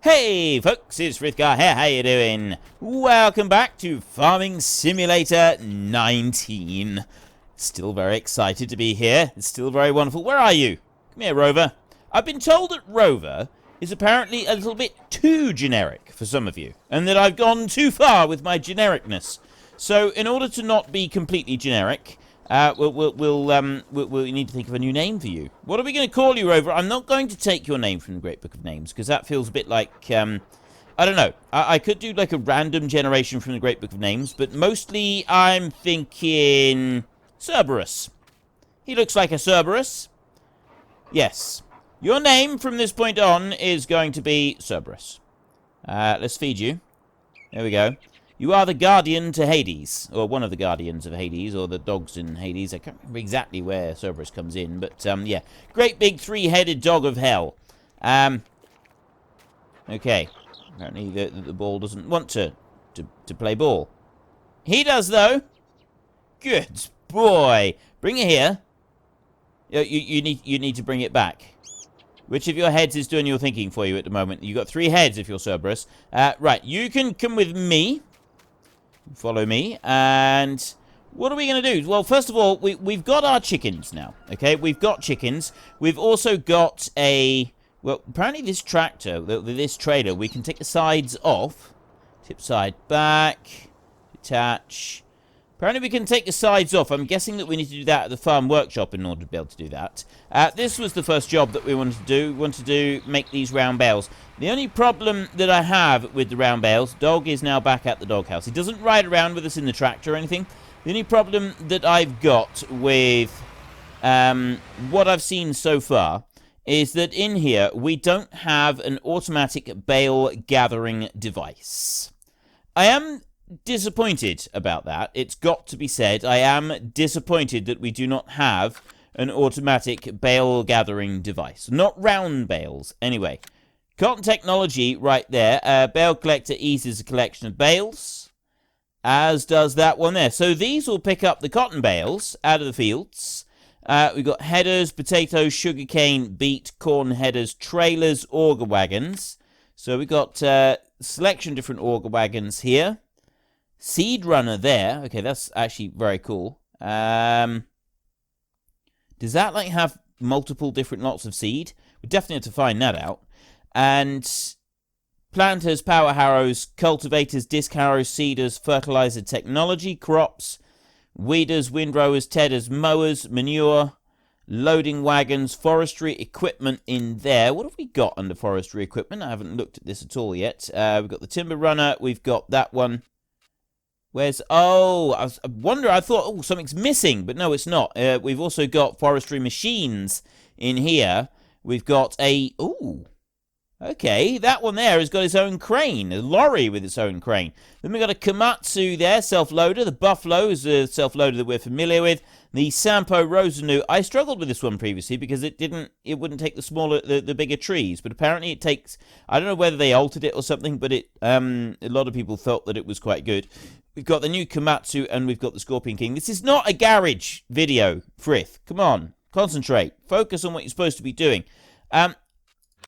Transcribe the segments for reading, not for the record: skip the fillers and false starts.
Hey folks, it's Frithgar here, how you doing? Welcome back to Farming Simulator 19. Still very excited to be here, it's still very wonderful. Where are you? Come here, Rover. I've been told that Rover is apparently a little bit too generic for some of you, and that I've gone too far with my genericness. So, in order to not be completely generic, we need to think of a new name for you. What are we going to call you, Rover? I'm not going to take your name from the Great Book of Names, because that feels a bit like, I don't know. I could do like a random generation from the Great Book of Names, but mostly I'm thinking Cerberus. He looks like a Cerberus. Yes. Your name from this point on is going to be Cerberus. Let's feed you. There we go. You are the guardian to Hades, or one of the guardians of Hades, or the dogs in Hades. I can't remember exactly where Cerberus comes in, but, yeah. Great big three-headed dog of hell. Okay. Apparently the ball doesn't want to play ball. He does, though. Good boy. Bring it here. You need to bring it back. Which of your heads is doing your thinking for you at the moment? You've got 3 heads if you're Cerberus. Right, you can come with me. Follow me, and what are we going to do? Well, first of all, we've got our chickens now, okay? We've got chickens. We've also got well, apparently this tractor, this trailer, we can take the sides off. Tip side back, detach. Apparently we can take the sides off. I'm guessing that we need to do that at the farm workshop in order to be able to do that. This was the first job that we wanted to do. We wanted to make these round bales. The only problem that I have with the round bales, Dog is now back at the doghouse. He doesn't ride around with us in the tractor or anything. The only problem that I've got with what I've seen so far is that in here we don't have an automatic bale gathering device. I am disappointed about that. It's got to be said. I am disappointed that we do not have an automatic bale gathering device. Not round bales, anyway. Cotton technology right there. Bale collector eases a collection of bales, as does that one there. So these will pick up the cotton bales out of the fields. We've got headers, potatoes, sugarcane, beet, corn headers, trailers, auger wagons. So we've got selection of different auger wagons here. Seed runner there. Okay, that's actually very cool. Does that like have multiple different lots of seed? We definitely have to find that out. And planters, power harrows, cultivators, disc harrows, seeders, fertilizer technology, crops, weeders, windrowers, tedders, mowers, manure, loading wagons, forestry equipment in there. What have we got under forestry equipment? I haven't looked at this at all yet. We've got the timber runner. We've got that one. Where's... Oh, I thought, oh, something's missing, but no, it's not. We've also got forestry machines in here. We've got a... Ooh. Okay, that one there has got its own crane. A lorry with its own crane. Then we've got a Komatsu there, self-loader. The Buffalo is a self-loader that we're familiar with. The Sampo Rosanu. I struggled with this one previously because it wouldn't take the bigger trees. But apparently it takes... I don't know whether they altered it or something, but a lot of people felt that it was quite good. We've got the new Komatsu and we've got the Scorpion King. This is not a garage video, Frith. Come on, concentrate. Focus on what you're supposed to be doing.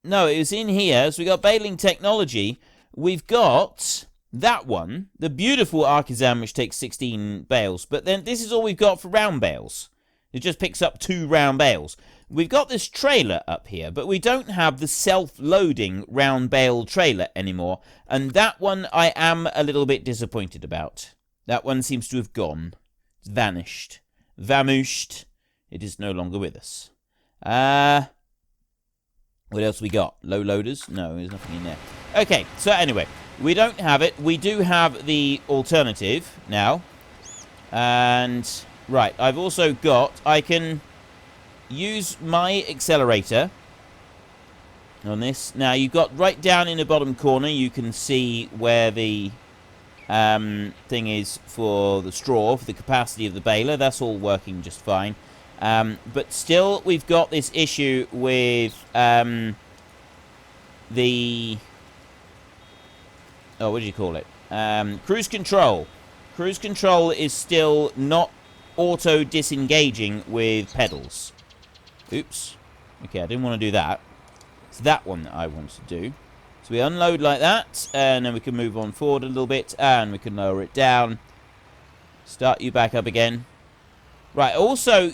No, it was in here. So we got baling technology. We've got that one, the beautiful Artisan, which takes 16 bales. But then this is all we've got for round bales. It just picks up 2 round bales. We've got this trailer up here, but we don't have the self-loading round bale trailer anymore. And that one I am a little bit disappointed about. That one seems to have gone. It's vanished. Vamooshed. It is no longer with us. What else we got? Low loaders? No, there's nothing in there. Okay, so anyway, we don't have it. We do have the alternative now. And, right, I've also got... I can use my accelerator on this. Now, you've got right down in the bottom corner, you can see where the thing is for the straw, for the capacity of the baler. That's all working just fine. But still, we've got this issue with the... Oh, what do you call it? Cruise control. Cruise control is still not auto-disengaging with pedals. Oops. Okay, I didn't want to do that. It's that one that I want to do. So we unload like that, and then we can move on forward a little bit, and we can lower it down. Start you back up again. Right, also,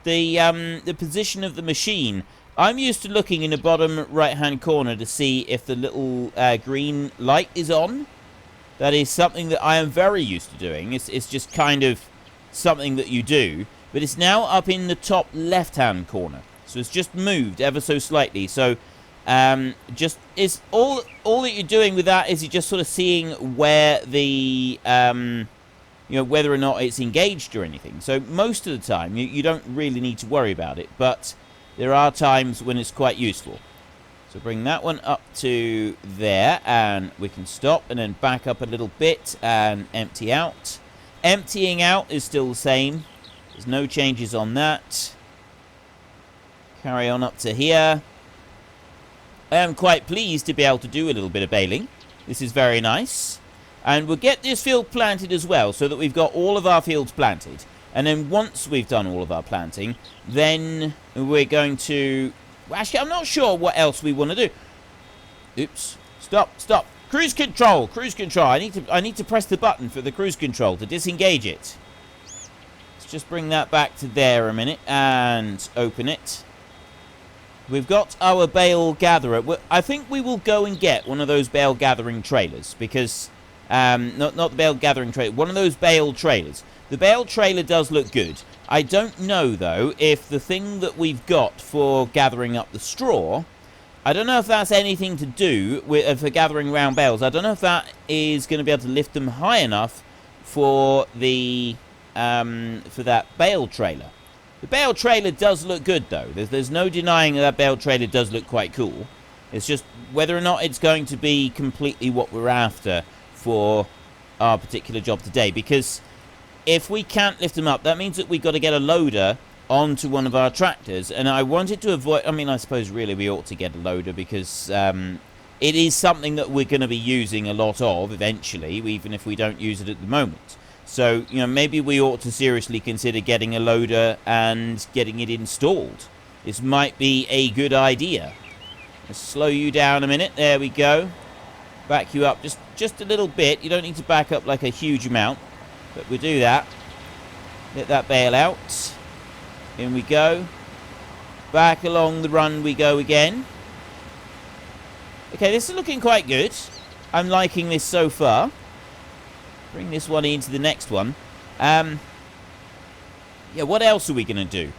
the position of the machine. I'm used to looking in the bottom right-hand corner to see if the little green light is on. That is something that I am very used to doing. It's just kind of something that you do. But it's now up in the top left-hand corner. So it's just moved ever so slightly. So just is all that you're doing with that is you're just sort of seeing where the whether or not it's engaged or anything. So most of the time you don't really need to worry about it, but there are times when it's quite useful. So bring that one up to there, and we can stop and then back up a little bit and empty out. Emptying out is still the same. There's no changes on that. Carry on up to here. I am quite pleased to be able to do a little bit of baling. This is very nice. And we'll get this field planted as well, so that we've got all of our fields planted. And then once we've done all of our planting, then we're going to... Well, actually, I'm not sure what else we want to do. Oops. Stop. Cruise control. I need to press the button for the cruise control to disengage it. Let's just bring that back to there a minute and open it. We've got our bale gatherer. I think we will go and get one of those bale gathering trailers, because not the bale gathering trailer, one of those bale trailers. The bale trailer does look good. I don't know though if the thing that we've got for gathering up the straw, I don't know if that's anything to do with for gathering round bales. I don't know if that is going to be able to lift them high enough for the for that bale trailer. The bale trailer does look good, though. There's no denying that bale trailer does look quite cool. It's just whether or not it's going to be completely what we're after for our particular job today. Because if we can't lift them up, that means that we've got to get a loader onto one of our tractors. And I wanted to avoid... I mean, I suppose really we ought to get a loader, because it is something that we're going to be using a lot of eventually, even if we don't use it at the moment. So, maybe we ought to seriously consider getting a loader and getting it installed. This might be a good idea. Let's slow you down a minute. There we go. Back you up just a little bit. You don't need to back up like a huge amount, but we'll do that. Get that bale out. In we go. Back along the run we go again. Okay, this is looking quite good. I'm liking this so far. Bring this one into the next one. Yeah, what else are we going to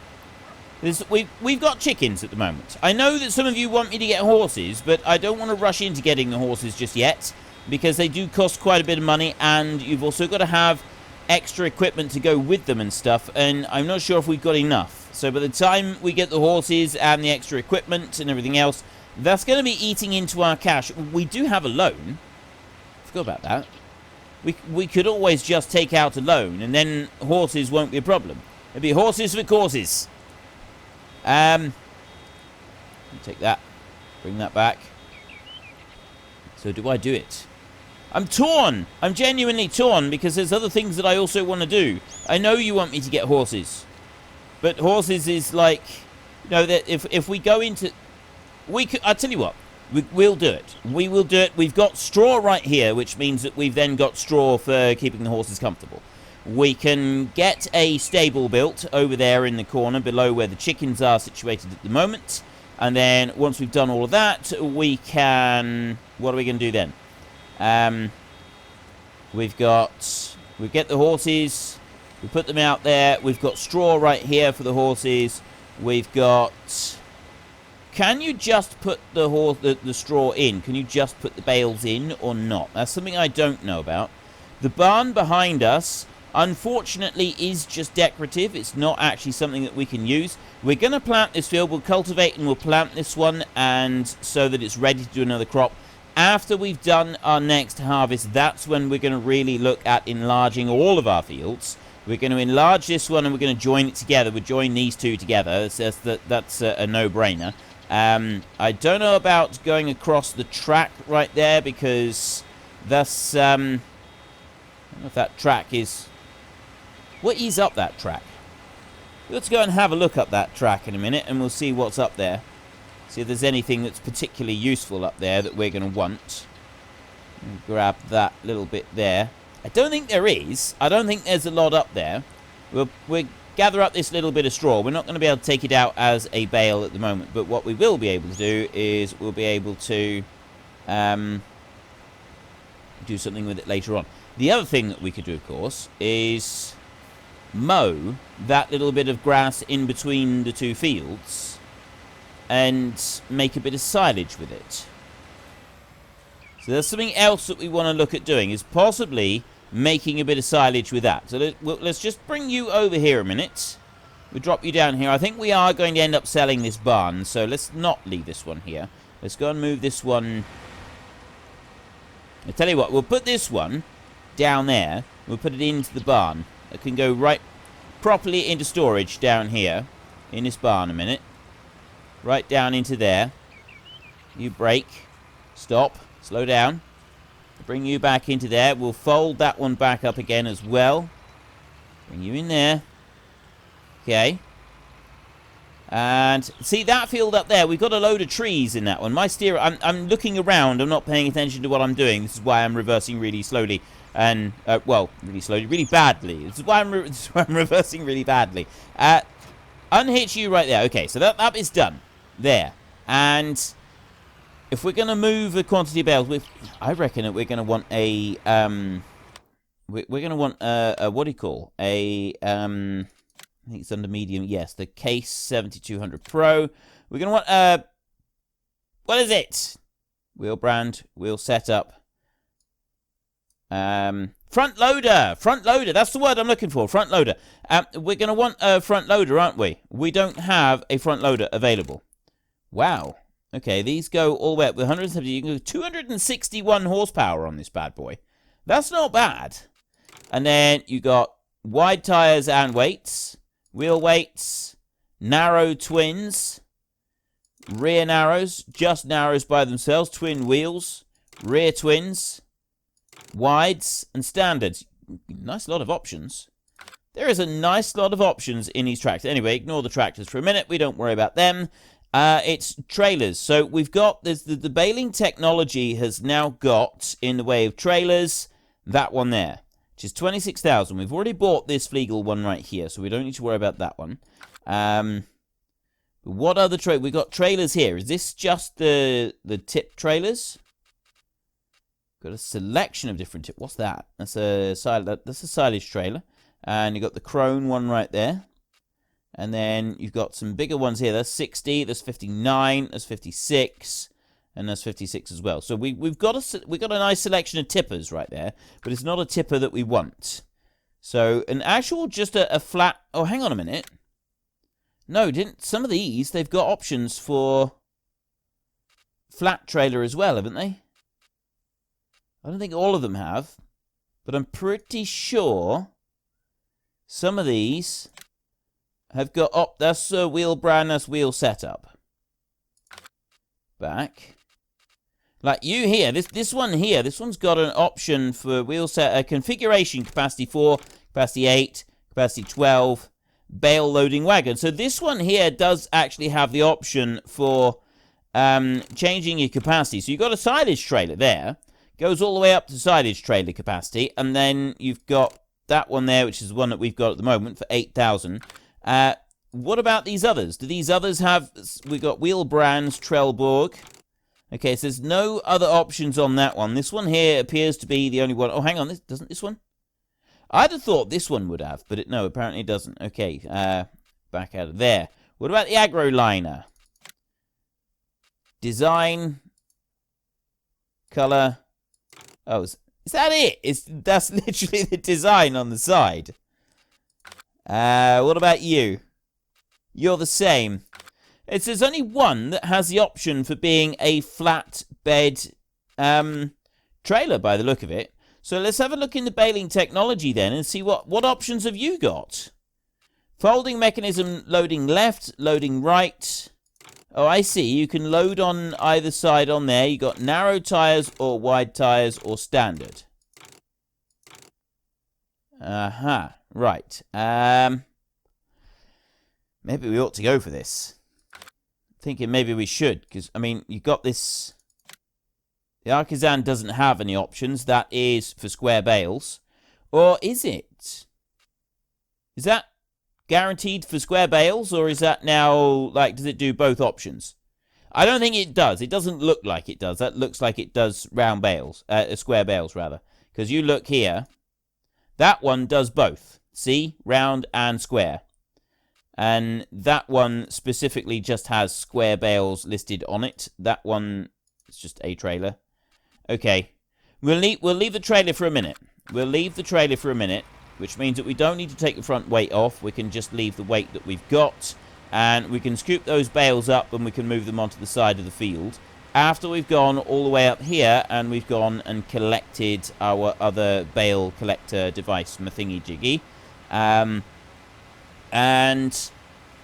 do? We've got chickens at the moment. I know that some of you want me to get horses, but I don't want to rush into getting the horses just yet, because they do cost quite a bit of money, and you've also got to have extra equipment to go with them and stuff, and I'm not sure if we've got enough. So by the time we get the horses and the extra equipment and everything else, that's going to be eating into our cash. We do have a loan. Forgot about that. We could always just take out a loan, and then horses won't be a problem. It'll be horses for courses. Take that. Bring that back. So do I do it? I'm torn. I'm genuinely torn, because there's other things that I also want to do. I know you want me to get horses, but horses is like, that if we go into... I'll tell you what. We'll do it. We will do it. We've got straw right here, which means that we've then got straw for keeping the horses comfortable. We can get a stable built over there in the corner below where the chickens are situated at the moment. And then once we've done all of that, we can... What are we going to do then? We get the horses. We put them out there. We've got straw right here for the horses. We've got... Can you just put the straw in? Can you just put the bales in or not? That's something I don't know about. The barn behind us, unfortunately, is just decorative. It's not actually something that we can use. We're going to plant this field. We'll cultivate and we'll plant this one, and so that it's ready to do another crop. After we've done our next harvest, that's when we're going to really look at enlarging all of our fields. We're going to enlarge this one and we're going to join it together. We'll join these two together. That's a no-brainer. I don't know about going across the track right there, because that's, I don't know if that track is... What is up that track? Let's go and have a look up that track in a minute, and we'll see what's up there. See if there's anything that's particularly useful up there that we're going to want. Grab that little bit there. I don't think there is. I don't think there's a lot up there. We'll gather up this little bit of straw. We're not going to be able to take it out as a bale at the moment. But what we will be able to do is we'll be able to do something with it later on. The other thing that we could do, of course, is mow that little bit of grass in between the two fields and make a bit of silage with it. So there's something else that we want to look at doing, is possibly making a bit of silage with that. So let's just bring you over here a minute. We'll drop you down here. I think we are going to end up selling this barn, so let's not leave this one here. Let's go and move this one. I'll tell you what, we'll put this one down there. We'll put it into the barn. It can go right properly into storage down here in this barn a minute. Right down into there. You brake. Stop. Slow down. Bring you back into there. We'll fold that one back up again as well. Bring you in there. Okay. And see that field up there? We've got a load of trees in that one. My steer, I'm looking around. I'm not paying attention to what I'm doing. This is why I'm reversing really slowly. And, well, really slowly. Really badly. This is why I'm reversing really badly. Unhitch you right there. Okay, so that is done. There. And if we're going to move a quantity of bales, I reckon that we're going to want a, we're going to want a, what do you call? I think it's under medium. Yes, the Case 7200 Pro. We're going to want what is it? Wheel brand, wheel setup. Front loader. Front loader. That's the word I'm looking for. Front loader. We're going to want a front loader, aren't we? We don't have a front loader available. Wow. Okay, these go all the way up with 170. You can go 261 horsepower on this bad boy. That's not bad. And then you got wide tires and weights. Wheel weights, narrow twins, rear narrows, just narrows by themselves, twin wheels, rear twins, wides, and standards. Nice lot of options. There is a nice lot of options in these tractors. Anyway, ignore the tractors for a minute. We don't worry about them. It's trailers. So we've got the baling technology has now got in the way of trailers that one there, which is 26,000. We've already bought this Flegel one right here, so we don't need to worry about that one. What other trailer? We've got trailers here. Is this just the tip trailers? Got a selection of different tip. What's that? That's a silage trailer. And you've got the Crone one right there. And then you've got some bigger ones here. That's 60, that's 59, that's 56. And that's 56 as well. So we've got a nice selection of tippers right there, but it's not a tipper that we want. So an actual just a flat. Oh, hang on a minute. No, didn't some of these they've got options for flat trailer as well, haven't they? I don't think all of them have, but I'm pretty sure some of these have got that's wheel brand, that's wheel setup. Back. Like you here, this one here, this one's got an option for wheel set configuration, capacity 4, capacity 8, capacity 12, bale loading wagon. So this one here does actually have the option for changing your capacity. So you've got a silage trailer there, goes all the way up to silage trailer capacity, and then you've got that one there, which is the one that we've got at the moment for 8,000. What about these others? Do these others have? We've got wheel brands, Trelleborg. Okay, so there's no other options on that one. This one here appears to be the only one. Oh, hang on. Doesn't this one? I'd have thought this one would have, but no, apparently it doesn't. Okay, back out of there. What about the Agro Liner? Design. Color. Oh, is that it? That's literally the design on the side. What about you? You're the same. There's only one that has the option for being a flat bed trailer by the look of it. So let's have a look in the baling technology then and see what options have you got. Folding mechanism, loading left, loading right. Oh, I see. You can load on either side on there. You got narrow tires or wide tires or standard. Aha. Right. Maybe we ought to go for this. thinking maybe we should, because, I mean, you got this... The Artisan doesn't have any options. That is for square bales. Or is it? Is that guaranteed for square bales, or is that now, like, does it do both options? I don't think it does. It doesn't look like it does. That looks like it does round bales, square bales, rather. Because you look here, that one does both. See? Round and square. And that one specifically just has square bales listed on it. That one is just a trailer. Okay. We'll leave the trailer for a minute. We'll leave the trailer for a minute, which means that we don't need to take the front weight off. We can just leave the weight that we've got, and we can scoop those bales up and we can move them onto the side of the field. After we've gone all the way up here and we've gone and collected our other bale collector device, my thingy-jiggy. And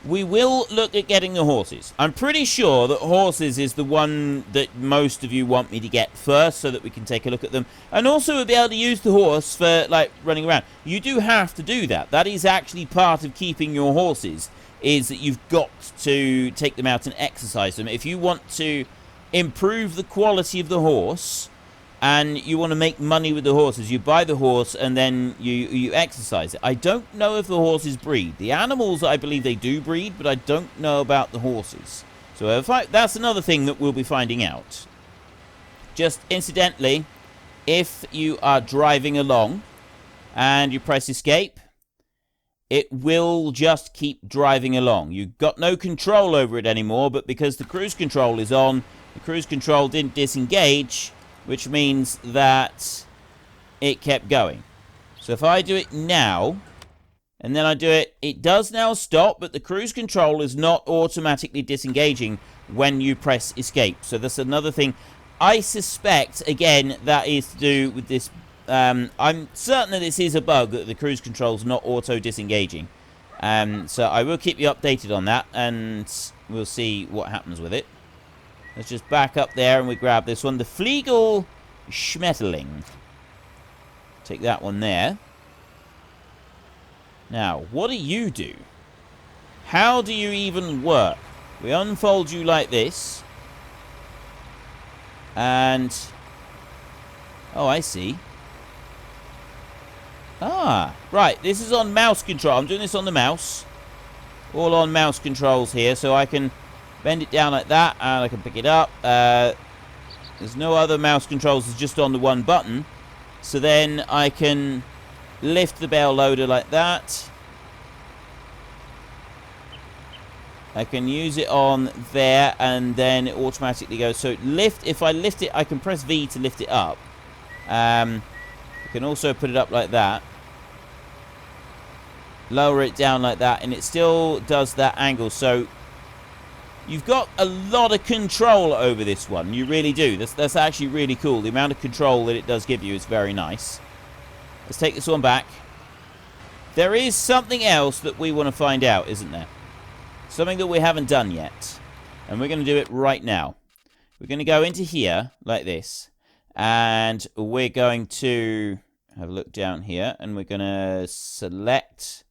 we will look at getting the horses. I'm pretty sure that horses is the one that most of you want me to get first, so that we can take a look at them. And also we'll be able to use the horse for, like, running around. You do have to do that. That is actually part of keeping your horses, is that you've got to take them out and exercise them. If you want to improve the quality of the horse, and you want to make money with the horses, you buy the horse and then you exercise it. I don't know if the horses breed. The animals, I believe they do breed, but I don't know about the horses. So that's another thing that we'll be finding out. Just incidentally, if you are driving along and you press escape, it will just keep driving along. You've got no control over it anymore, but because the cruise control is on, the cruise control didn't disengage, which means that it kept going. So if I do it now, and then I do it, it does now stop, but the cruise control is not automatically disengaging when you press escape. So that's another thing. I suspect, again, that is to do with this. I'm certain that this is a bug, that the cruise control is not auto-disengaging. So I will keep you updated on that, and we'll see what happens with it. Let's just back up there and we grab this one. The Fliegel Schmetterling. Take that one there. Now, what do you do? How do you even work? We unfold you like this. And... oh, I see. Ah, right. This is on mouse control. I'm doing this on the mouse. All on mouse controls here, so I can bend it down like that, and I can pick it up. There's no other mouse controls, it's just on the one button. So then I can lift the bale loader like that. I can use it on there, and then it automatically goes. So lift, if I lift it, I can press V to lift it up. I can also put it up like that. Lower it down like that, and it still does that angle. So you've got a lot of control over this one. You really do. That's actually really cool. The amount of control that it does give you is very nice. Let's take this one back. There is something else that we want to find out, isn't there? Something that we haven't done yet. And we're going to do it right now. We're going to go into here, like this. And we're going to have a look down here. And we're going to select...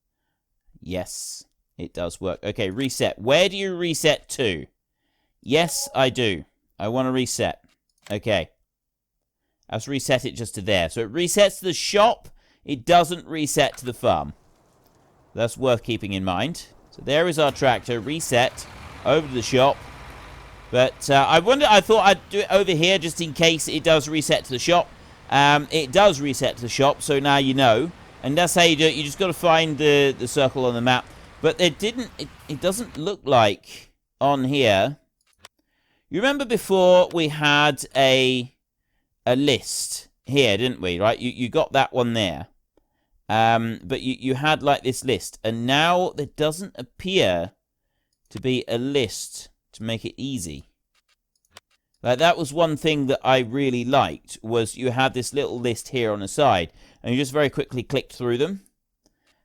yes. It does work. Okay, reset. Where do you reset to? Yes, I do. I want to reset. Okay. I've reset it just to there. So it resets to the shop. It doesn't reset to the farm. That's worth keeping in mind. So there is our tractor. Reset. Over to the shop. But I thought I'd do it over here just in case it does reset to the shop. It does reset to the shop, so now you know. And that's how you do it. You just got to find the circle on the map. But it doesn't look like on here. You remember before we had a list here, didn't we? Right? You got that one there. But you had like this list. And now there doesn't appear to be a list to make it easy. Like that was one thing that I really liked, was you had this little list here on the side. And you just very quickly clicked through them.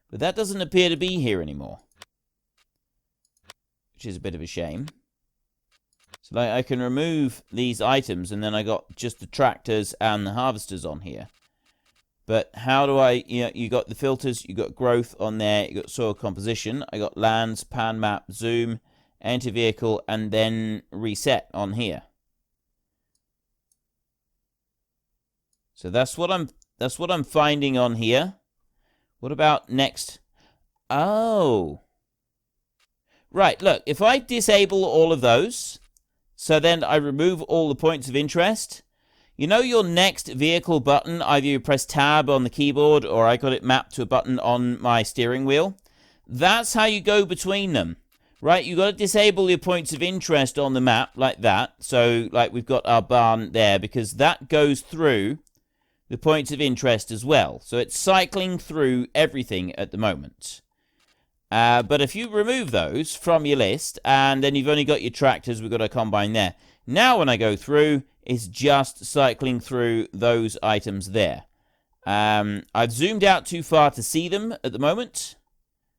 But that doesn't appear to be here anymore. Which is a bit of a shame. So like, I can remove these items, and then I got just the tractors and the harvesters on here. But how do I... you got the filters, you got growth on there, you got soil composition. I got lands, pan map, zoom, enter vehicle, and then reset on here. So that's what I'm finding on here. What about next? Oh. Right, look, if I disable all of those, so then I remove all the points of interest, you know your next vehicle button, either you press tab on the keyboard or I got it mapped to a button on my steering wheel. That's how you go between them. Right, you got to disable your points of interest on the map like that. So, like, we've got our barn there because that goes through the points of interest as well. So it's cycling through everything at the moment. But if you remove those from your list, and then you've only got your tractors, we've got a combine there. Now when I go through, it's just cycling through those items there. I've zoomed out too far to see them at the moment,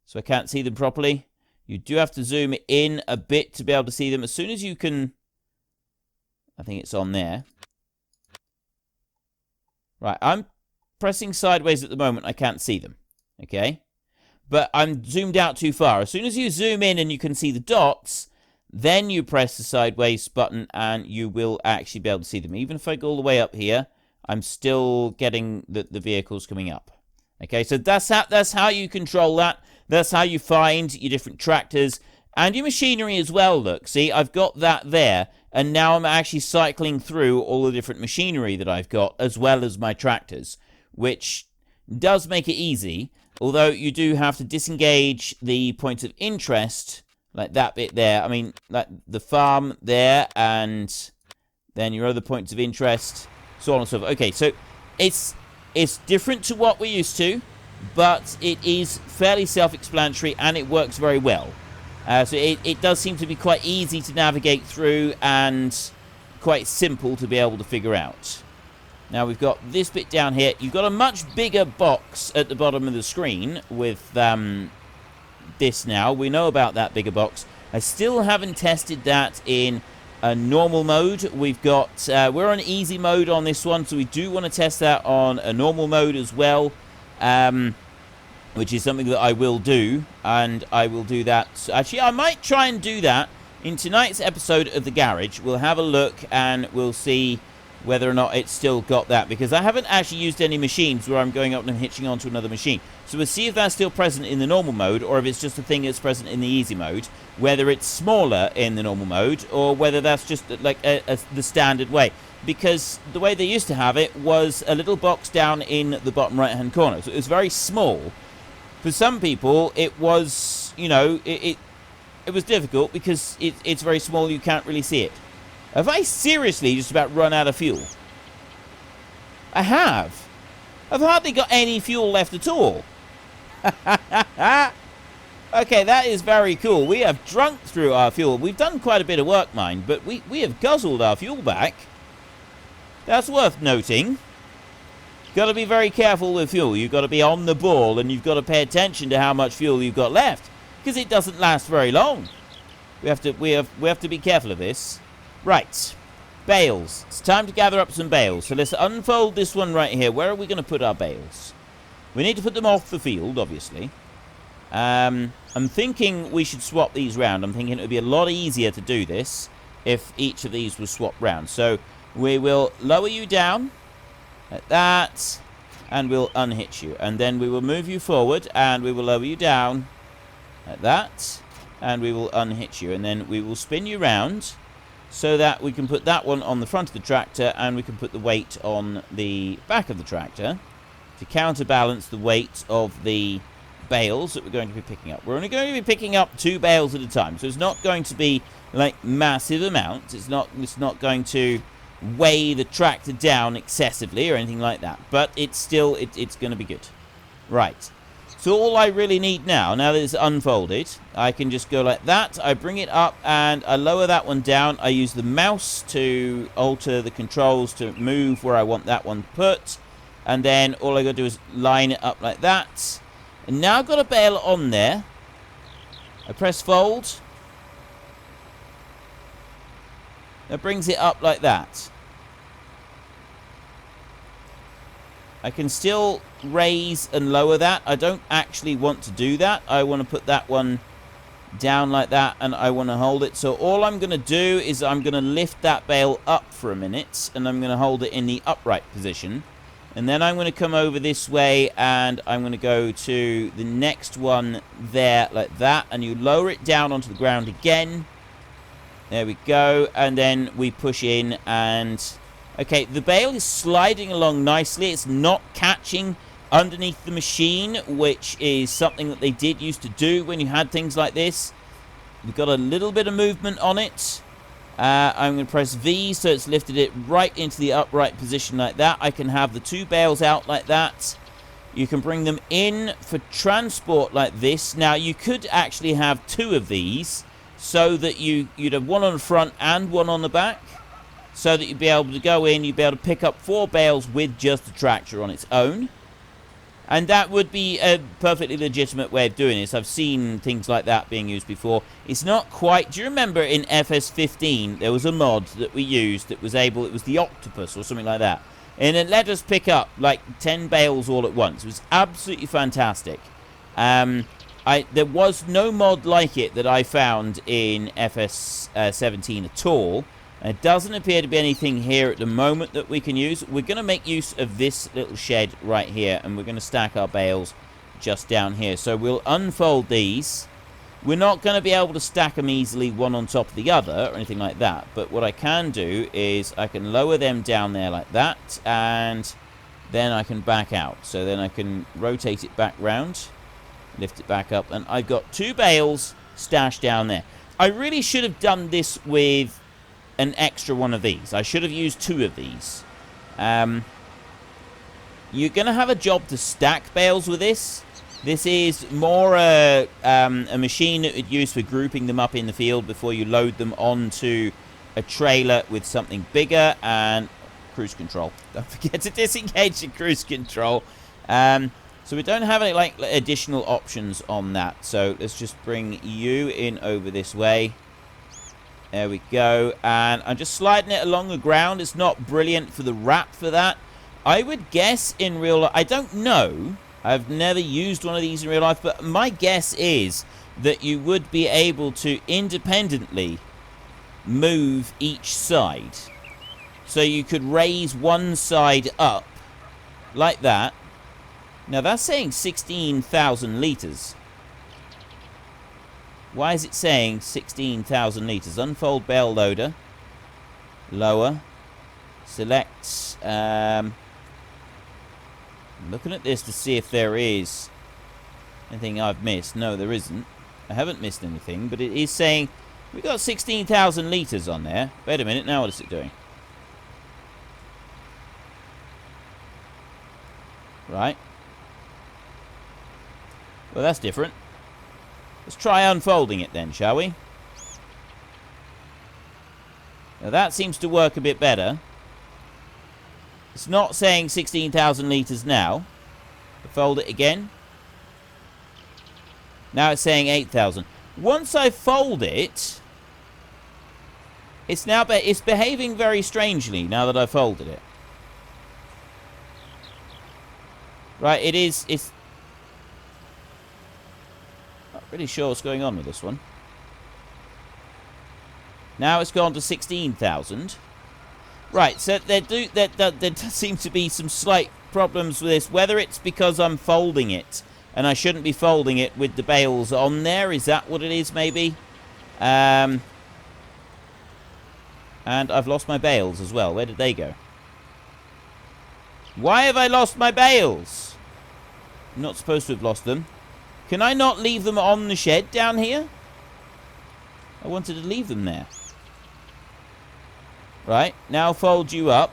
so I can't see them properly. You do have to zoom in a bit to be able to see them. As soon as you can... I think it's on there. Right, I'm pressing sideways at the moment. I can't see them. Okay? But I'm zoomed out too far. As soon as you zoom in and you can see the dots, then you press the sideways button and you will actually be able to see them. Even if I go all the way up here, I'm still getting the vehicles coming up. Okay, so that's how you control that. That's how you find your different tractors and your machinery as well. Look, see, I've got that there. And now I'm actually cycling through all the different machinery that I've got, as well as my tractors, which does make it easy. Although you do have to disengage the points of interest, like that bit there. I mean, like the farm there, and then your other points of interest, so on and so forth. Okay, so it's different to what we're used to, but it is fairly self-explanatory, and it works very well. So it does seem to be quite easy to navigate through, and quite simple to be able to figure out. Now we've got this bit down here. You've got a much bigger box at the bottom of the screen with this now. We know about that bigger box. I still haven't tested that in a normal mode. We've got, we're on easy mode on this one, so we do want to test that on a normal mode as well, which is something that I will do, and I will do that. Actually, I might try and do that in tonight's episode of The Garage. We'll have a look and we'll see whether or not it's still got that, because I haven't actually used any machines where I'm going up and hitching onto another machine. So we'll see if that's still present in the normal mode, or if it's just a thing that's present in the easy mode, whether it's smaller in the normal mode, or whether that's just like the standard way. Because the way they used to have it was a little box down in the bottom right hand corner, so it was very small. For some people it was, you know, it was difficult because it's very small, you can't really see it. Have I seriously just about run out of fuel? I have. I've hardly got any fuel left at all. Okay, that is very cool. We have drunk through our fuel. We've done quite a bit of work, mind, but we have guzzled our fuel back. That's worth noting. Got to be very careful with fuel. You've got to be on the ball, and you've got to pay attention to how much fuel you've got left, because it doesn't last very long. We have to be careful of this. Right, bales. It's time to gather up some bales. So let's unfold this one right here. Where are we going to put our bales? We need to put them off the field, obviously. I'm thinking we should swap these round. I'm thinking it would be a lot easier to do this if each of these was swapped round. So we will lower you down like that, and we'll unhitch you. And then we will move you forward, and we will lower you down like that, and we will unhitch you. And then we will spin you round, so that we can put that one on the front of the tractor, and we can put the weight on the back of the tractor to counterbalance the weight of the bales that we're going to be picking up. We're only going to be picking up 2 bales at a time, so it's not going to be like massive amounts. It's not going to weigh the tractor down excessively or anything like that, but it's still it's going to be good. Right. So all I really need now that it's unfolded, I can just go like that. I bring it up and I lower that one down. I use the mouse to alter the controls to move where I want that one put. And then all I got to do is line it up like that. And now I've got a bale on there. I press fold. That brings it up like that. I can still raise and lower that. I don't actually want to do that. I want to put that one down like that, and I want to hold it. So all I'm going to do is I'm going to lift that bale up for a minute, and I'm going to hold it in the upright position. And then I'm going to come over this way, and I'm going to go to the next one there like that, and you lower it down onto the ground again. There we go, and then we push in, and okay, the bale is sliding along nicely. It's not catching underneath the machine, which is something that they did used to do when you had things like this. We've got a little bit of movement on it. I'm going to press V, so it's lifted it right into the upright position like that. I can have the two bales out like that. You can bring them in for transport like this. Now, you could actually have two of these, so that you'd have one on the front and one on the back, so that you'd be able to go in, you'd be able to pick up 4 bales with just the tractor on its own. And that would be a perfectly legitimate way of doing this. I've seen things like that being used before. It's not quite... Do you remember in FS15, there was a mod that we used that was able... It was the octopus or something like that. And it let us pick up like 10 bales all at once. It was absolutely fantastic. There was no mod like it that I found in FS17 at all. There doesn't appear to be anything here at the moment that we can use. We're going to make use of this little shed right here, and we're going to stack our bales just down here. So we'll unfold these. We're not going to be able to stack them easily one on top of the other or anything like that, but what I can do is I can lower them down there like that, and then I can back out. So then I can rotate it back round, lift it back up, and I've got 2 bales stashed down there. I really should have done this with an extra one of these. I should have used 2 of these. You're going to have a job to stack bales with this. This is more a machine that you'd use for grouping them up in the field before you load them onto a trailer with something bigger. And cruise control. Don't forget to disengage the cruise control. So we don't have any like additional options on that. So let's just bring you in over this way. There we go, and I'm just sliding it along the ground. It's not brilliant for the wrap for that. I would guess in real life, I don't know, I've never used one of these in real life, but my guess is that you would be able to independently move each side. So you could raise one side up, like that. Now that's saying 16,000 litres. Why is it saying 16,000 litres? Unfold bale loader. Lower. Select. I'm looking at this to see if there is anything I've missed. No, there isn't. I haven't missed anything, but it is saying we've got 16,000 litres on there. Wait a minute, now what is it doing? Right. Well, that's different. Let's try unfolding it then, shall we? Now that seems to work a bit better. It's not saying 16,000 litres now. Fold it again. Now it's saying 8,000. Once I fold it, it's now it's behaving very strangely now that I've folded it. Right, it's pretty sure what's going on with this one. Now it's gone to 16,000. Right, so there does seem to be some slight problems with this. Whether it's because I'm folding it, and I shouldn't be folding it with the bales on there. Is that what it is, maybe? And I've lost my bales as well. Where did they go? Why have I lost my bales? I'm not supposed to have lost them. Can I not leave them on the shed down here? I wanted to leave them there. Right, now fold you up.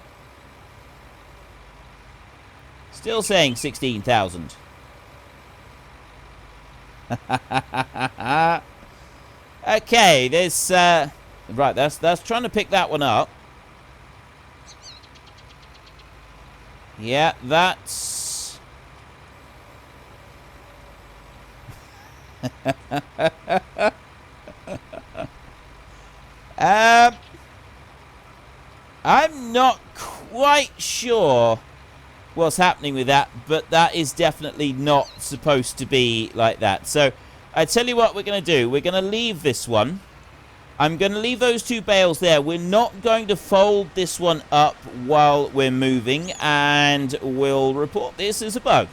Still saying 16,000. Okay, there's right, that's trying to pick that one up. Yeah, that's I'm not quite sure what's happening with that, but that is definitely not supposed to be like that. So, I tell you what we're going to do. We're going to leave this one. I'm going to leave those 2 bales there. We're not going to fold this one up while we're moving, and we'll report this as a bug.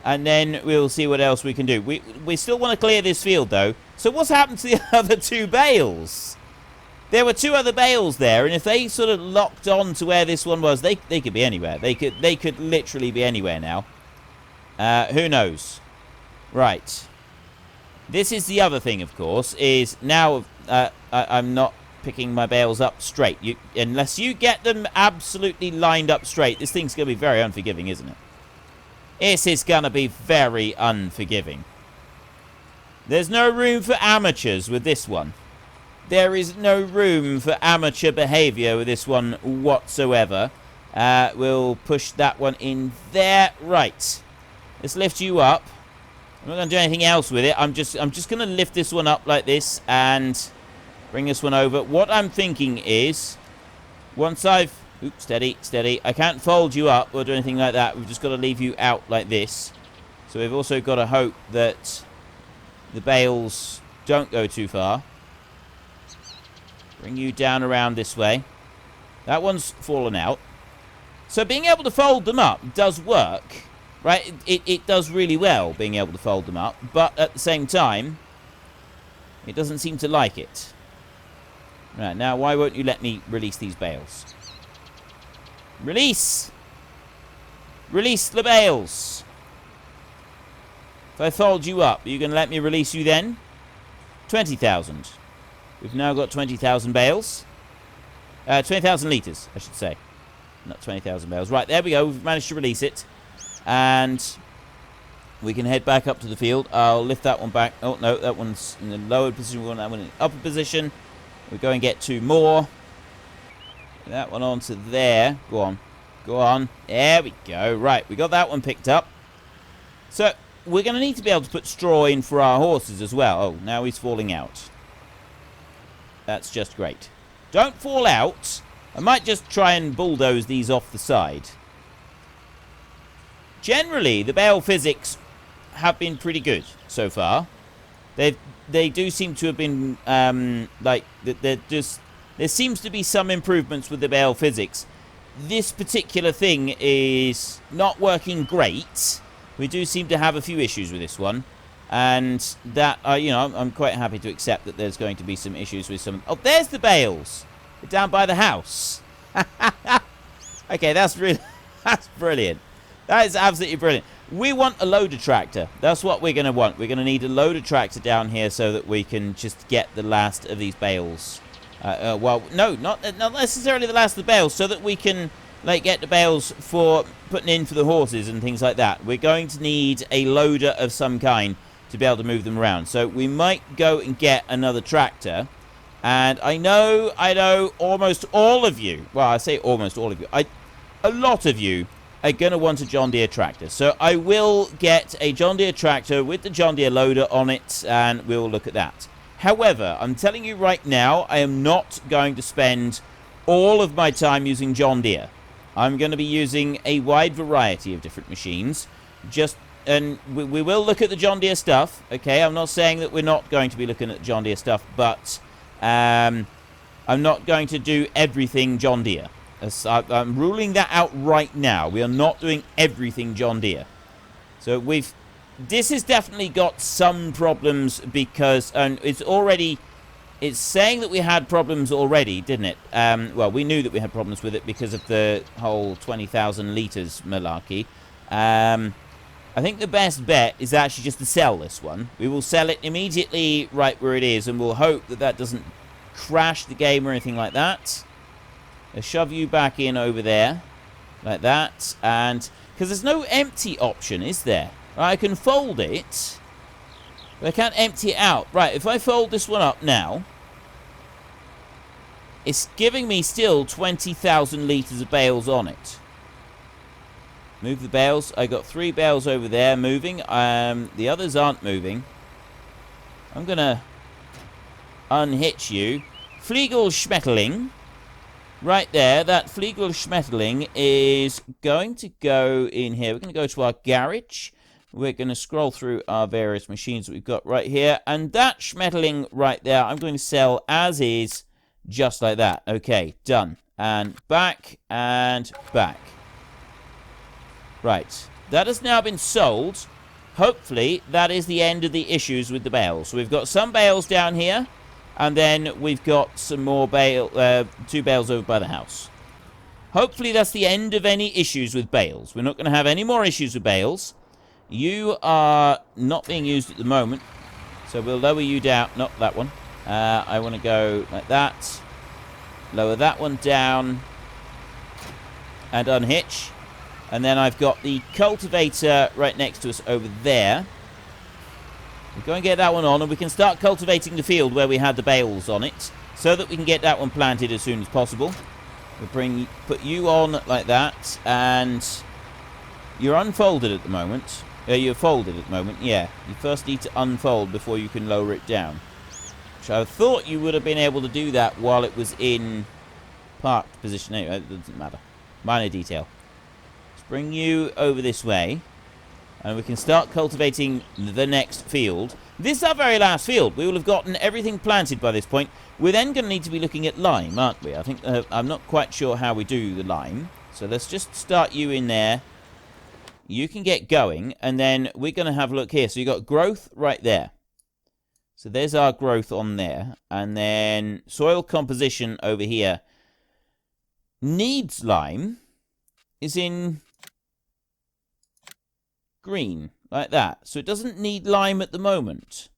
And then we'll see what else we can do. We still want to clear this field, though. So what's happened to the other 2 bales? There were 2 other bales there, and if they sort of locked on to where this one was, they could be anywhere. They could literally be anywhere now. Who knows? Right. This is the other thing, of course, is now I'm not picking my bales up straight. Unless you get them absolutely lined up straight, this thing's going to be very unforgiving, isn't it? This is going to be very unforgiving. There's no room for amateurs with this one. There is no room for amateur behaviour with this one whatsoever. We'll push that one in there. Right. Let's lift you up. I'm not going to do anything else with it. I'm just going to lift this one up like this and bring this one over. What I'm thinking is, once I've... Oops, steady, steady. I can't fold you up or do anything like that. We've just got to leave you out like this. So we've also got to hope that the bales don't go too far. Bring you down around this way. That one's fallen out. So being able to fold them up does work. Right? It does really well being able to fold them up. But at the same time, it doesn't seem to like it. Right, now why won't you let me release these bales? Release! Release the bales! If I fold you up, are you going to let me release you then? 20,000. We've now got 20,000 bales. 20,000 litres, I should say. Not 20,000 bales. Right, there we go. We've managed to release it. And we can head back up to the field. I'll lift that one back. Oh, no, that one's in the lower position. We want that one in the upper position. We'll go and get 2 more. That one onto there. Go on. Go on. There we go. Right, we got that one picked up. So, we're going to need to be able to put straw in for our horses as well. Oh, now he's falling out. That's just great. Don't fall out. I might just try and bulldoze these off the side. Generally, the bale physics have been pretty good so far. They do seem to have been, there seems to be some improvements with the bale physics. This particular thing is not working great. We do seem to have a few issues with this one. And that, I'm quite happy to accept that there's going to be some issues with some... Oh, there's the bales! They're down by the house. Okay, that's brilliant. That is absolutely brilliant. We want a loader tractor. That's what we're going to want. We're going to need a loader tractor down here so that we can just get the last of these bales. Well, no, not necessarily the last of the bales, so that we can get the bales for putting in for the horses and things like that. We're going to need a loader of some kind to be able to move them around. So we might go and get another tractor. And I know almost all of you, well, I say almost all of you, a lot of you are going to want a John Deere tractor. So I will get a John Deere tractor with the John Deere loader on it, and we'll look at that. However, I'm telling you right now, I am not going to spend all of my time using John Deere. I'm going to be using a wide variety of different machines. And we will look at the John Deere stuff, okay? I'm not saying that we're not going to be looking at John Deere stuff, but I'm not going to do everything John Deere. I'm ruling that out right now. We are not doing everything John Deere. So this has definitely got some problems because it's saying that we had problems already, didn't it? Well, we knew that we had problems with it because of the whole 20,000 litres malarkey. I think the best bet is actually just to sell this one. We will sell it immediately right where it is, and we'll hope that that doesn't crash the game or anything like that. I'll shove you back in over there, like that, and because there's no empty option, is there? Right, I can fold it, but I can't empty it out. Right, if I fold this one up now, it's giving me still 20,000 litres of bales on it. Move the bales. I got 3 bales over there moving. The others aren't moving. I'm going to unhitch you. Fliegelschmetterling. Right there. That Fliegelschmetterling is going to go in here. We're going to go to our garage. we're going to scroll through our various machines that we've got right here. And that Schmetterling right there, I'm going to sell as is, just like that. Okay, done. And back and back. Right. That has now been sold. Hopefully, that is the end of the issues with the bales. So we've got some bales down here. And then we've got some more bale, 2 bales over by the house. Hopefully, that's the end of any issues with bales. We're not going to have any more issues with bales. You are not being used at the moment. So we'll lower you down. Not that one. I want to go like that. Lower that one down. And unhitch. And then I've got the cultivator right next to us over there. We'll go and get that one on, and we can start cultivating the field where we had the bales on it, so that we can get that one planted as soon as possible. We'll put you on like that, and you're unfolded at the moment. You're folded at the moment, yeah. You first need to unfold before you can lower it down. Which I thought you would have been able to do that while it was in parked position. Anyway, it doesn't matter. Minor detail. Let's bring you over this way. And we can start cultivating the next field. This is our very last field. We will have gotten everything planted by this point. We're then going to need to be looking at lime, aren't we? I think I'm not quite sure how we do the lime. So let's just start you in there. You can get going. And then we're going to have a look here. So you've got growth right there. So there's our growth on there. And then soil composition over here. Needs lime is in green, like that. So it doesn't need lime at the moment.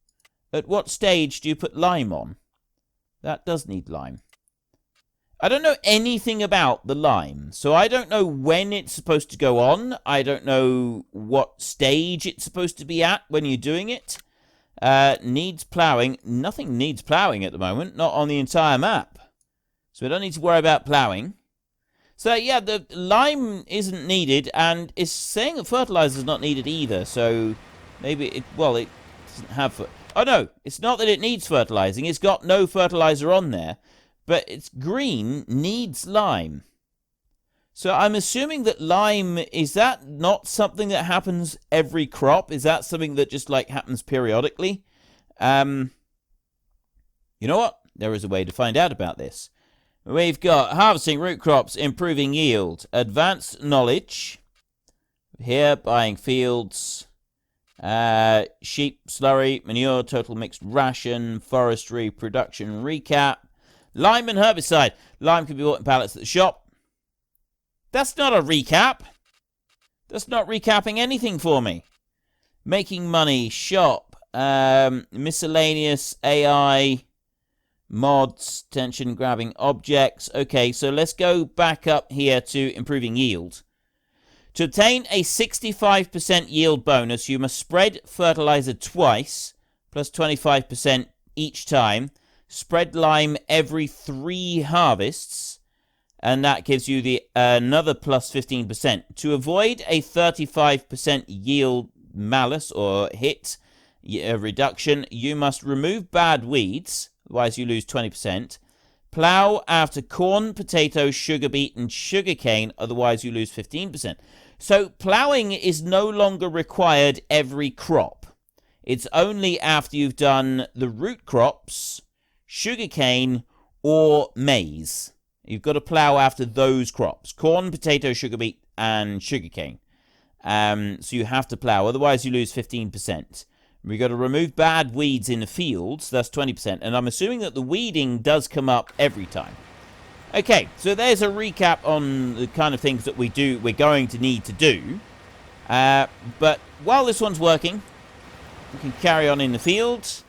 At what stage do you put lime on? That does need lime. I don't know anything about the lime, so I don't know when it's supposed to go on. I don't know what stage it's supposed to be at when you're doing it. Needs ploughing. Nothing needs ploughing at the moment, not on the entire map. So we don't need to worry about ploughing. So, yeah, the lime isn't needed, and it's saying that fertilizer is not needed either, so maybe it doesn't have... Oh, no, it's not that it needs fertilizing. It's got no fertilizer on there, but it's green, needs lime. So I'm assuming that lime, is that not something that happens every crop? Is that something that just, like, happens periodically? You know what? There is a way to find out about this. We've got harvesting root crops, improving yield, advanced knowledge. Here, buying fields, sheep, slurry, manure, total mixed ration, forestry, production recap, lime and herbicide. Lime can be bought in pallets at the shop. That's not a recap. That's not recapping anything for me. Making money, shop, miscellaneous, AI... mods, tension grabbing objects. Okay, so let's go back up here to improving yield. To obtain a 65% yield bonus, you must spread fertilizer twice, plus 25% each time. Spread lime every 3 harvests, and that gives you the another plus 15%. To avoid a 35% yield malus or hit reduction, you must remove bad weeds. Otherwise, you lose 20%. Plow after corn, potato, sugar beet, and sugarcane. Otherwise, you lose 15%. So, plowing is no longer required every crop. It's only after you've done the root crops, sugarcane, or maize. You've got to plow after those crops. Corn, potato, sugar beet, and sugarcane. So you have to plow. Otherwise, you lose 15%. We've got to remove bad weeds in the fields. That's 20%. And I'm assuming that the weeding does come up every time. Okay, so there's a recap on the kind of things that we're going to need to do. But while this one's working, we can carry on in the fields.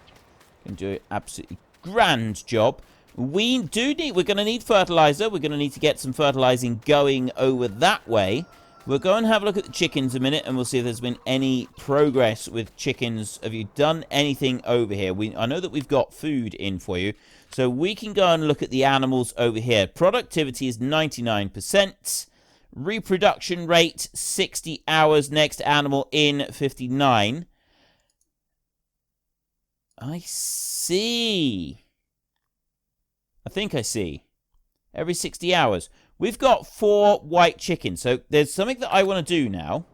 We can do an absolutely grand job. We're going to need fertilizer. We're going to need to get some fertilizing going over that way. We'll go and have a look at the chickens a minute, and we'll see if there's been any progress with chickens. Have you done anything over here? I know that we've got food in for you, so we can go and look at the animals over here. Productivity is 99%. Reproduction rate, 60 hours. Next animal in, 59. I see. I think I see. Every 60 hours. We've got 4 white chickens, so there's something that I want to do now.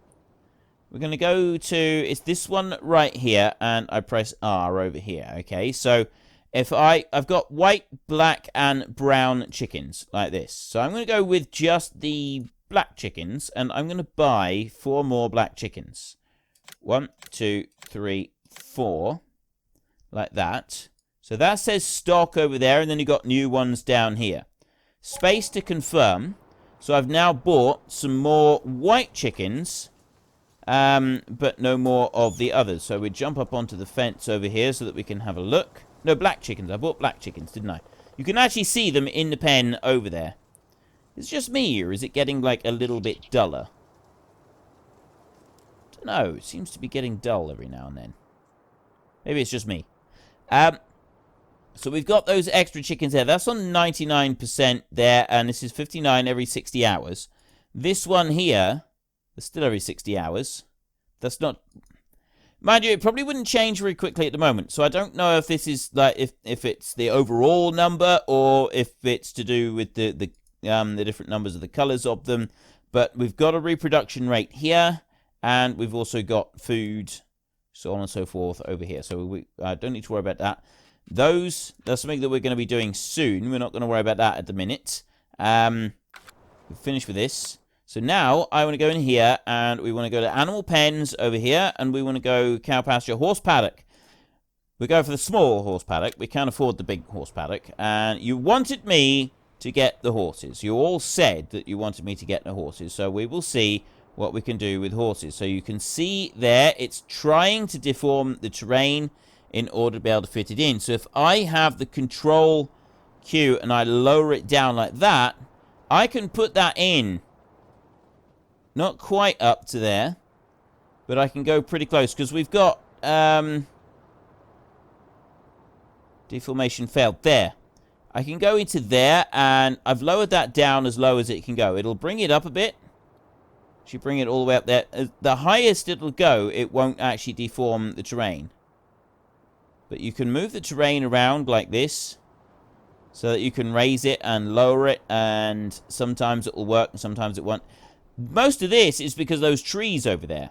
We're going to go to, it's this one right here, and I press R over here, okay? So if I've got white, black, and brown chickens, like this. So I'm going to go with just the black chickens, and I'm going to buy 4 more black chickens. 1, 2, 3, 4, like that. So that says stock over there, and then you got new ones down here. Space to confirm. So I've now bought some more white chickens, but no more of the others. So we jump up onto the fence over here so that we can have a look. No, black chickens. I bought black chickens, didn't I? You can actually see them in the pen over there. Is it just me, or is it getting, like, a little bit duller? I don't know. It seems to be getting dull every now and then. Maybe it's just me. So we've got those extra chickens there. That's on 99% there, and this is 59 every 60 hours. This one here, it's still every 60 hours. That's not... Mind you, it probably wouldn't change very quickly at the moment, so I don't know if this is, like, if it's the overall number, or if it's to do with the different numbers of the colours of them. But we've got a reproduction rate here, and we've also got food, so on and so forth over here. So we don't need to worry about that. That's something that we're going to be doing soon. We're not going to worry about that at the minute. We've finished with this. So now I want to go in here, and we want to go to animal pens over here, and we want to go cow pasture, horse paddock. We go for the small horse paddock. We can't afford the big horse paddock. And you wanted me to get the horses. You all said that you wanted me to get the horses. So we will see what we can do with horses. So you can see there, it's trying to deform the terrain in order to be able to fit it in. So if I have the control Q and I lower it down like that, I can put that in. Not quite up to there, but I can go pretty close, because we've got deformation failed. There. I can go into there, and I've lowered that down as low as it can go. It'll bring it up a bit. Should bring it all the way up there. The highest it'll go, it won't actually deform the terrain. But you can move the terrain around like this, so that you can raise it and lower it, and sometimes it will work and sometimes it won't. Most of this is because of those trees over there,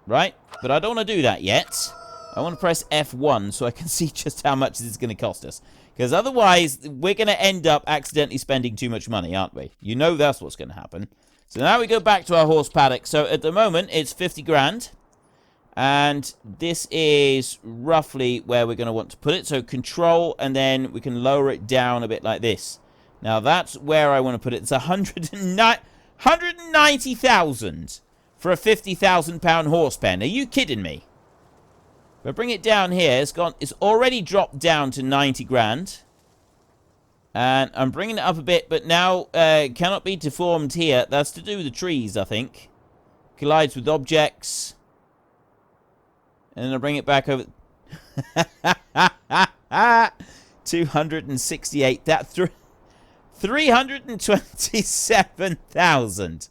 right? But I don't want to do that yet. I want to press F1 so I can see just how much this is going to cost us. Because otherwise, we're going to end up accidentally spending too much money, aren't we? You know that's what's going to happen. So now we go back to our horse paddock. So at the moment, it's 50 grand. And this is roughly where we're going to want to put it. So control, and then we can lower it down a bit like this. Now that's where I want to put it. It's 190,000 for a 50,000 pound horse pen. Are you kidding me? If I bring it down here, it's already dropped down to 90 grand. And I'm bringing it up a bit, but now cannot be deformed here. That's to do with the trees, I think. Collides with objects. And then I bring it back over. 268. That 327,000.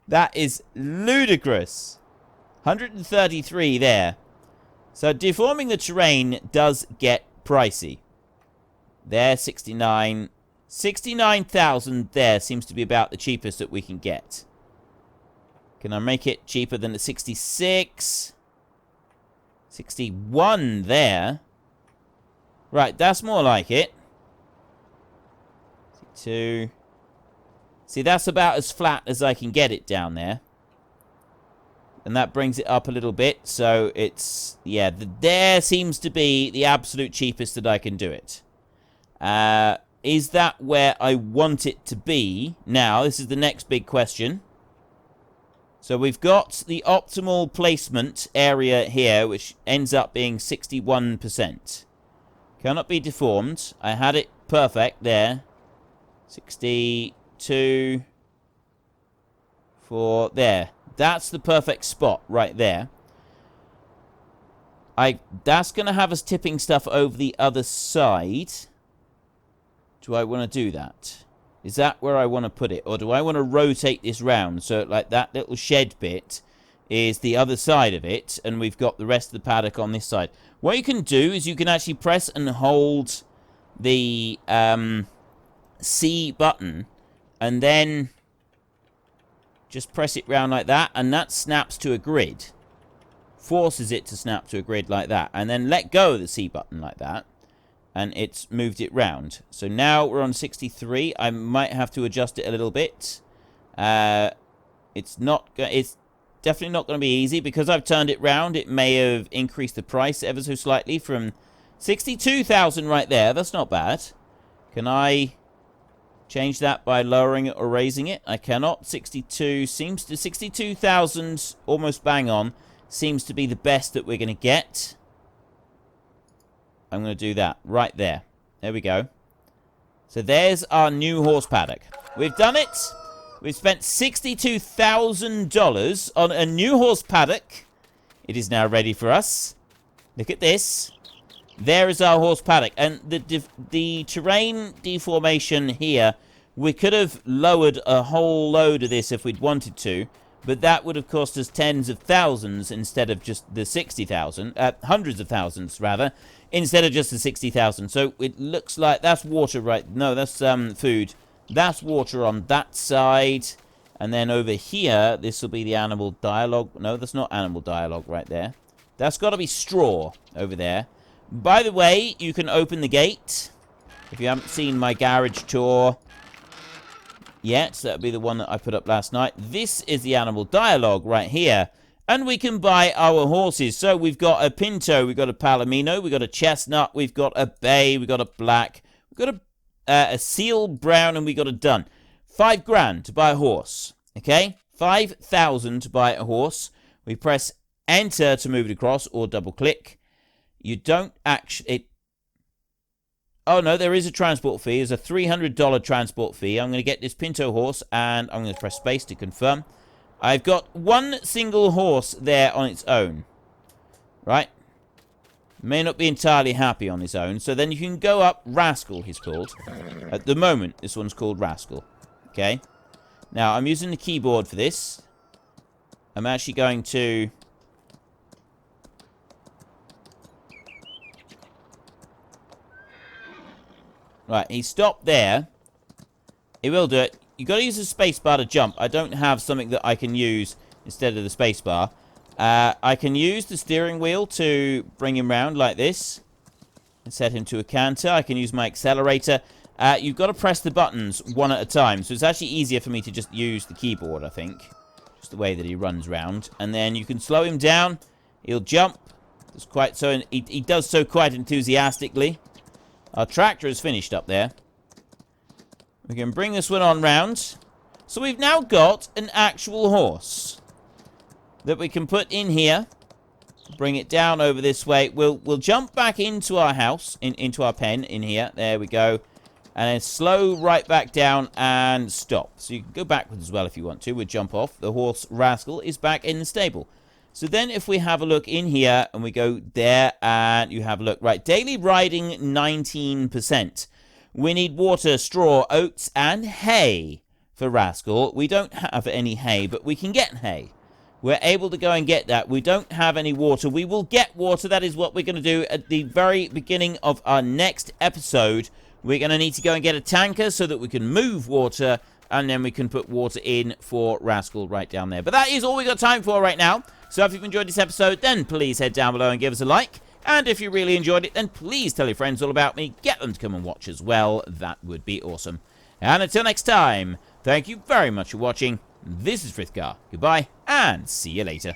That is ludicrous. 133 there. So deforming the terrain does get pricey. There, 69. 69,000 there seems to be about the cheapest that we can get. Can I make it cheaper than the 66? 61 there. Right, that's more like it. 62. See, that's about as flat as I can get it down there. And that brings it up a little bit. So it's, yeah, there seems to be the absolute cheapest that I can do it. Is that where I want it to be? Now, this is the next big question. So we've got the optimal placement area here, which ends up being 61%. Cannot be deformed. I had it perfect there. 62 for there. That's the perfect spot right there. That's going to have us tipping stuff over the other side. Do I want to do that? Is that where I want to put it? Or do I want to rotate this round so like that little shed bit is the other side of it, and we've got the rest of the paddock on this side? What you can do is you can actually press and hold the C button, and then Just press it round like that, and that snaps to a grid. Forces it to snap to a grid like that. And then let go of the C button like that. And it's moved it round. So now we're on 63. I might have to adjust it a little bit. It's definitely not going to be easy. Because I've turned it round, it may have increased the price ever so slightly from 62,000 right there. That's not bad. Can I change that by lowering it or raising it? I cannot. 62,000, almost bang on, seems to be the best that we're going to get. I'm going to do that right there. There we go. So there's our new horse paddock. We've done it. We've spent $62,000 on a new horse paddock. It is now ready for us. Look at this. There is our horse paddock. And the terrain deformation here, we could have lowered a whole load of this if we'd wanted to. But that would have cost us tens of thousands instead of just the 60,000. Hundreds of thousands, rather. Instead of just the 60,000. So it looks like that's water right... No, that's food. That's water on that side. And then over here, this will be the animal dialogue. No, that's not animal dialogue right there. That's got to be straw over there. By the way, you can open the gate. If you haven't seen my garage tour yet, that would be the one that I put up last night. This is the animal dialogue right here. And we can buy our horses. So we've got a Pinto, we've got a Palomino, we've got a Chestnut, we've got a Bay, we've got a Black, we've got a Seal Brown, and we've got a Dun. $5,000 to buy a horse. Okay? 5,000 to buy a horse. We press Enter to move it across, or double click. You don't actually... Oh, no, there is a transport fee. There's a $300 transport fee. I'm going to get this Pinto horse, and I'm going to press space to confirm. I've got one single horse there on its own. Right? May not be entirely happy on his own. So then you can go up. Rascal, he's called. At the moment, this one's called Rascal. Okay? Now, I'm using the keyboard for this. I'm actually going to... Right, he stopped there. He will do it. You've got to use the spacebar to jump. I don't have something that I can use instead of the spacebar. I can use the steering wheel to bring him round like this. And set him to a canter. I can use my accelerator. You've got to press the buttons one at a time. So it's actually easier for me to just use the keyboard, I think. Just the way that he runs round. And then you can slow him down. He'll jump. It's quite so. He does so quite enthusiastically. Our tractor is finished up there. We can bring this one on round. So we've now got an actual horse that we can put in here. Bring it down over this way. We'll jump back into our house, into our pen in here. There we go. And then slow right back down and stop. So you can go backwards as well if you want to. We'll jump off. The horse Rascal is back in the stable. So then if we have a look in here and we go there and you have a look. Right, daily riding 19%. We need water, straw, oats, and hay for Rascal. We don't have any hay, but we can get hay. We're able to go and get that. We don't have any water. We will get water. That is what we're going to do at the very beginning of our next episode. We're going to need to go and get a tanker so that we can move water, and then we can put water in for Rascal right down there. But that is all we got time for right now. So if you've enjoyed this episode, then please head down below and give us a like. And if you really enjoyed it, then please tell your friends all about me. Get them to come and watch as well. That would be awesome. And until next time, thank you very much for watching. This is Frithgar. Goodbye, and see you later.